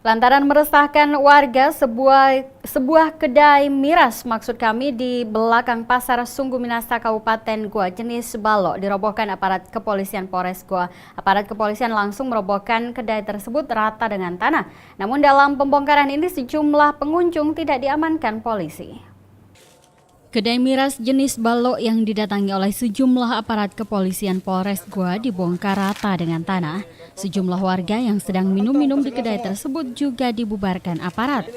Lantaran meresahkan warga, sebuah kedai miras maksud kami di belakang Pasar Sungguh Minasa Kabupaten Goa jenis balok dirobohkan aparat kepolisian Polres Goa. Aparat kepolisian langsung merobohkan kedai tersebut rata dengan tanah. Namun dalam pembongkaran ini sejumlah pengunjung tidak diamankan polisi. Kedai miras jenis balok yang didatangi oleh sejumlah aparat kepolisian Polres Goa dibongkar rata dengan tanah. Sejumlah warga yang sedang minum-minum di kedai tersebut juga dibubarkan aparat.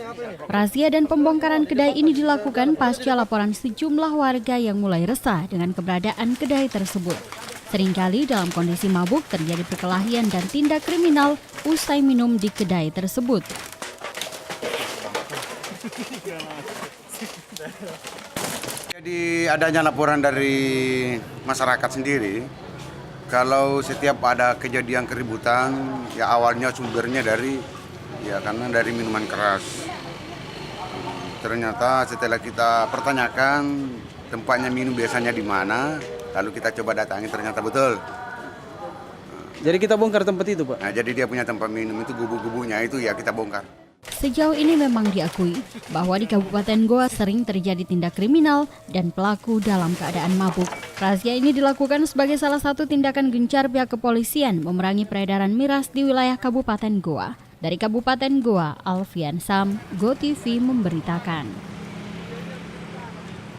Razia dan pembongkaran kedai ini dilakukan pasca laporan sejumlah warga yang mulai resah dengan keberadaan kedai tersebut. Seringkali dalam kondisi mabuk terjadi perkelahian dan tindak kriminal usai minum di kedai tersebut. Jadi adanya laporan dari masyarakat sendiri, kalau setiap ada kejadian keributan, ya awalnya sumbernya karena dari minuman keras. Ternyata setelah kita pertanyakan tempatnya minum biasanya di mana, lalu kita coba datangi ternyata betul. Jadi kita bongkar tempat itu, Pak? Nah, jadi dia punya tempat minum itu gubuk-gubuknya itu ya kita bongkar. Sejauh ini memang diakui bahwa di Kabupaten Goa sering terjadi tindak kriminal dan pelaku dalam keadaan mabuk. Razia ini dilakukan sebagai salah satu tindakan gencar pihak kepolisian memerangi peredaran miras di wilayah Kabupaten Goa. Dari Kabupaten Goa, Alfian Sam, GoTV memberitakan.